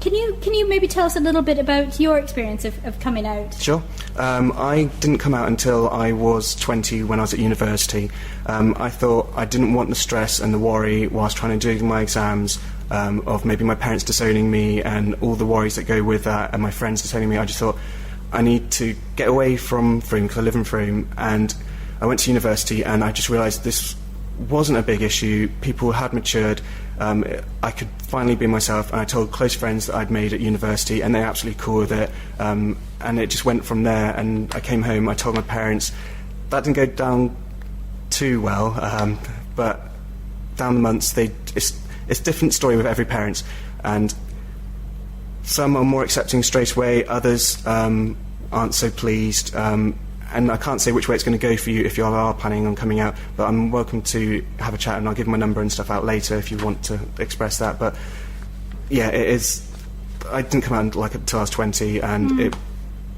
Can you maybe tell us a little bit about your experience of coming out? Sure. I didn't come out until I was 20 when I was at university. I thought I didn't want the stress and the worry whilst trying to do my exams, of maybe my parents disowning me and all the worries that go with that, and my friends disowning me. I just thought I need to get away from Frome, because I live in Frome, and I went to university and I just realised this wasn't a big issue. People had matured. I could finally be myself, and I told close friends that I'd made at university, and they're absolutely cool with it. And it just went from there. And I came home, I told my parents. That didn't go down too well, but down the months, it's a different story with every parent, and some are more accepting straight away, others aren't so pleased, and I can't say which way it's going to go for you if you are planning on coming out, but I'm welcome to have a chat, and I'll give my number and stuff out later if you want to express that. But yeah, it is. I didn't come out until I was 20, and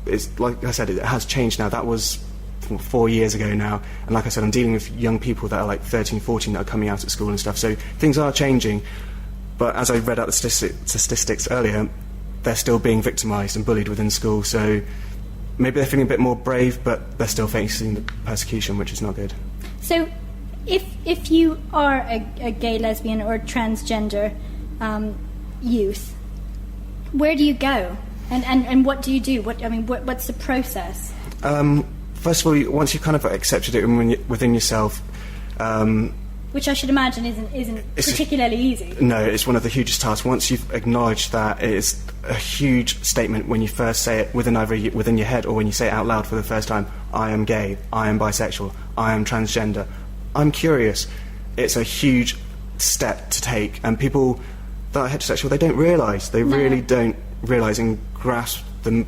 it's like I said, it has changed now. That was 4 years ago now, and like I said, I'm dealing with young people that are like 13, 14 that are coming out at school and stuff, so things are changing. But as I read out the statistics earlier, they're still being victimised and bullied within school, so maybe they're feeling a bit more brave, but they're still facing the persecution, which is not good. So if you are a gay, lesbian or transgender youth, where do you go? And what do you do? What's the process? First of all, once you've kind of accepted it within yourself, which I should imagine isn't particularly easy. No, it's one of the hugest tasks. Once you've acknowledged that, it is a huge statement when you first say it within your head, or when you say it out loud for the first time. I am gay, I am bisexual, I am transgender, I'm curious. It's a huge step to take, and people that are heterosexual, they don't realise. They really don't realise and grasp the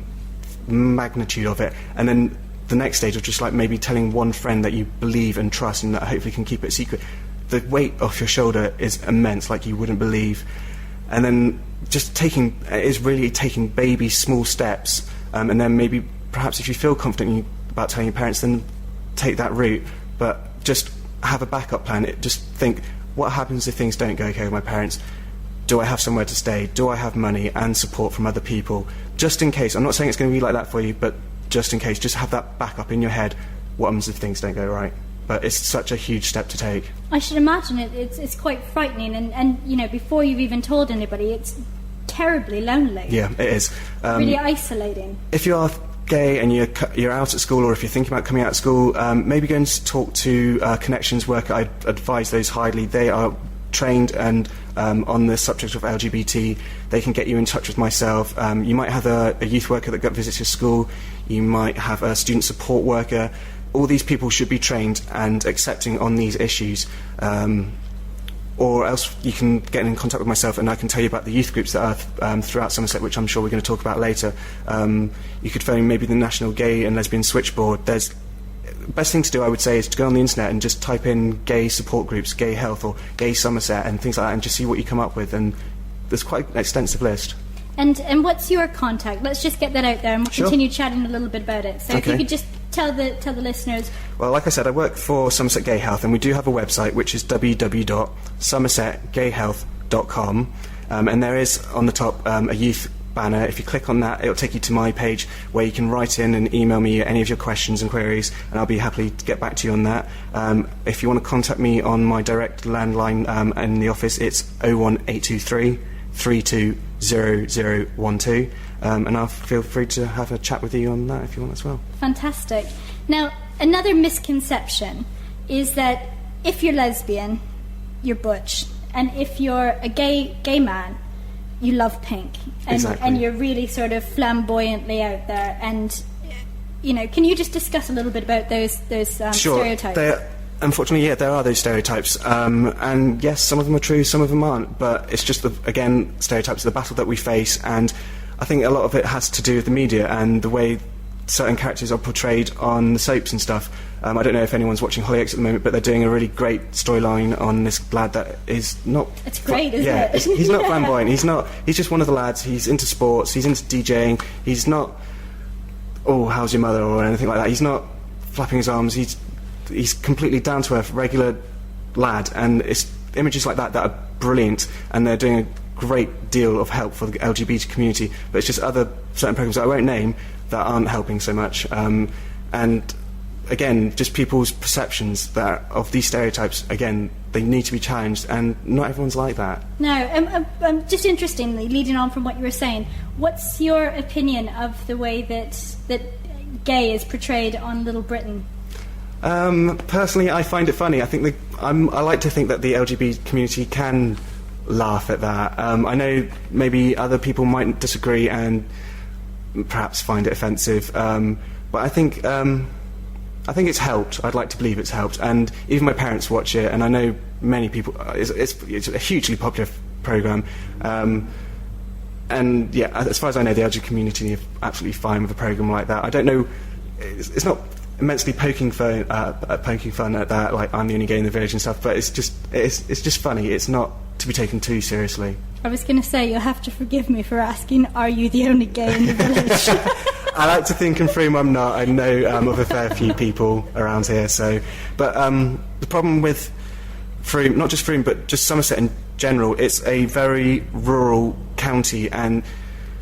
magnitude of it. And then the next stage of just like maybe telling one friend that you believe and trust and that hopefully can keep it secret. The weight off your shoulder is immense, like you wouldn't believe. And then just taking baby small steps, and then maybe perhaps if you feel confident about telling your parents, then take that route. But just have a backup plan. Just think, what happens if things don't go okay with my parents? Do I have somewhere to stay? Do I have money and support from other people? Just in case. I'm not saying it's going to be like that for you, but just in case, just have that backup in your head. What happens if things don't go right? But it's such a huge step to take. I should imagine it's quite frightening, and before you've even told anybody, it's terribly lonely. Yeah, it is. Really isolating. If you are gay and you're out at school, or if you're thinking about coming out of school, maybe go and talk to Connections Worker. I advise those highly. They are trained and on the subject of LGBT. They can get you in touch with myself. You might have a youth worker that visits your school. You might have a student support worker. All these people should be trained and accepting on these issues. Or else you can get in contact with myself, and I can tell you about the youth groups that are throughout Somerset, which I'm sure we're going to talk about later. You could phone maybe the National Gay and Lesbian Switchboard. The best thing to do, I would say, is to go on the internet and just type in gay support groups, gay health, or gay Somerset, and things like that, and just see what you come up with. And there's quite an extensive list. And what's your contact? Let's just get that out there, and we'll continue chatting a little bit about it. So if you could just tell the listeners. Well, like I said, I work for Somerset Gay Health, and we do have a website, which is www.somersetgayhealth.com, and there is on the top a youth banner. If you click on that, it'll take you to my page where you can write in and email me any of your questions and queries, and I'll be happy to get back to you on that. If you want to contact me on my direct landline in the office, it's 01823 320012, and I'll feel free to have a chat with you on that if you want as well. Fantastic. Now, another misconception is that if you're lesbian, you're butch, and if you're a gay man, you love pink, and you're really sort of flamboyantly out there. And can you just discuss a little bit about those stereotypes? Unfortunately, there are those stereotypes, and yes, some of them are true, some of them aren't, but it's just, stereotypes are the battle that we face, and I think a lot of it has to do with the media and the way certain characters are portrayed on the soaps and stuff. I don't know if anyone's watching Hollyoaks at the moment, but they're doing a really great storyline on this lad that is not... It's great, isn't it? He's not flamboyant, he's just one of the lads, he's into sports, he's into DJing, he's not, how's your mother, or anything like that. He's not flapping his arms, he's completely down-to-earth, regular lad, and it's images like that are brilliant, and they're doing great deal of help for the LGBT community, but it's just other certain programs that I won't name that aren't helping so much. And again, just people's perceptions of these stereotypes, again, they need to be challenged, and not everyone's like that. No, just interestingly, leading on from what you were saying, what's your opinion of the way that gay is portrayed on Little Britain? Personally, I find it funny. I like to think that the LGBT community can laugh at that. I know maybe other people might disagree and perhaps find it offensive, but I think it's helped. I'd like to believe it's helped, and even my parents watch it, and I know many people. It's a hugely popular programme, and yeah, as far as I know, the LGBT community are absolutely fine with a programme like that. I don't know. It's not immensely poking fun at that, like I'm the only gay in the village and stuff, but it's just funny. It's not to be taken too seriously. I was going to say, you'll have to forgive me for asking, are you the only gay in the village? I like to think in Frome I'm not. I know of a fair few people around here. But the problem with Frome, not just Frome, but just Somerset in general, it's a very rural county, and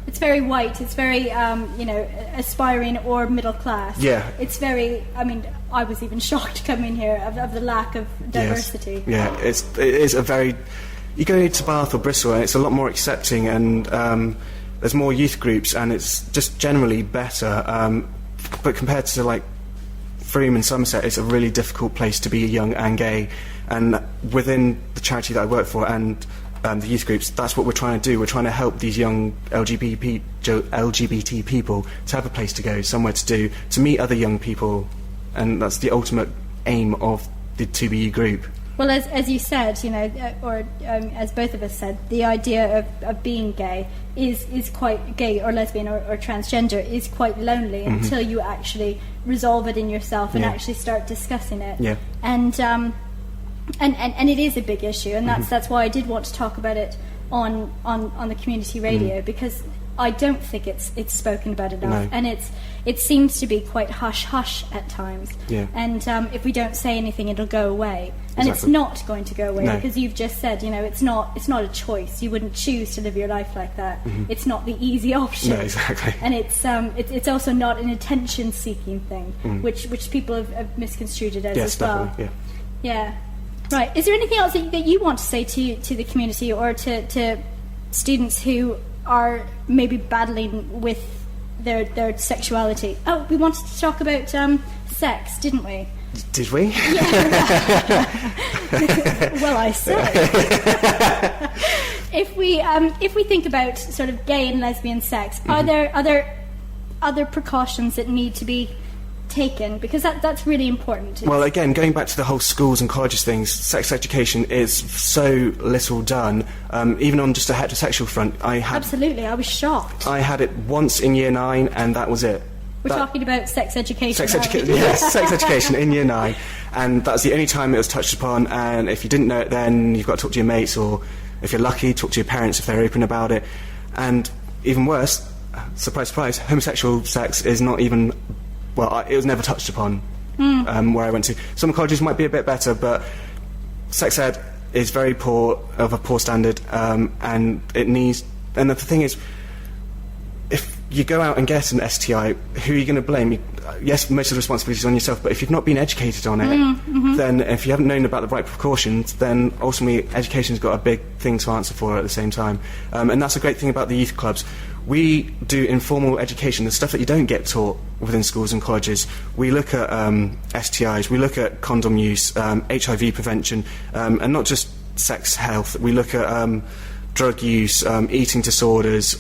it's very white. It's very, aspiring or middle class. Yeah. It's very. I mean, I was even shocked coming here of the lack of diversity. Yes. Yeah, it is a very. You go to Bath or Bristol, and it's a lot more accepting, and there's more youth groups, and it's just generally better. But compared to like Frome and Somerset, it's a really difficult place to be young and gay. And within the charity that I work for and the youth groups, that's what we're trying to do. We're trying to help these young LGBT people to have a place to go, somewhere to do, to meet other young people, and that's the ultimate aim of the 2BU group. Well, as you said, as both of us said, the idea of being gay is quite gay or lesbian or transgender is quite lonely until you actually resolve it in yourself and actually start discussing it. Yeah. And it is a big issue, and that's why I did want to talk about it on the community radio, because I don't think it's spoken about enough, and it seems to be quite hush at times. Yeah. And if we don't say anything, it'll go away, and Exactly. it's not going to go away, No. because you've just said, it's not a choice. You wouldn't choose to live your life like that. It's not the easy option. No, exactly. And it's also not an attention-seeking thing, which people have misconstrued it as as well. Definitely, Yeah. Right. Is there anything else that you want to say to the community or to students who are maybe battling with their sexuality? Oh, we wanted to talk about sex, didn't we? Did we? Yeah. Well, I say. If we think about sort of gay and lesbian sex, are there other precautions that need to be taken, because that's really important? Well, again, going back to the whole schools and colleges things, sex education is so little done. Even on just a heterosexual front, Absolutely, I was shocked. I had it once in year 9, and that was it. We're talking about sex education. Yes, sex education in year 9, and that's the only time it was touched upon. And if you didn't know it, then you've got to talk to your mates, or if you're lucky, talk to your parents if they're open about it. And even worse, surprise, surprise, homosexual sex is not even. Well, it was never touched upon where I went to. Some colleges might be a bit better, but sex ed is very poor, of a poor standard, and it needs. And the thing is, if you go out and get an STI, who are you going to blame? Yes, most of the responsibility is on yourself, but if you've not been educated on it, then if you haven't known about the right precautions, then ultimately education's got a big thing to answer for at the same time. And that's a great thing about the youth clubs. We do informal education, the stuff that you don't get taught within schools and colleges. We look at STIs, we look at condom use, HIV prevention, and not just sex health. We look at drug use, eating disorders,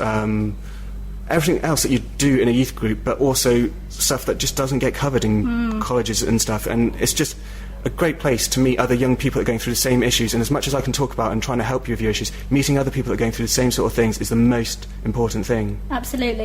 everything else that you do in a youth group, but also stuff that just doesn't get covered in colleges and stuff. And it's just a great place to meet other young people that are going through the same issues. And as much as I can talk about and trying to help you with your issues, meeting other people that are going through the same sort of things is the most important thing. Absolutely.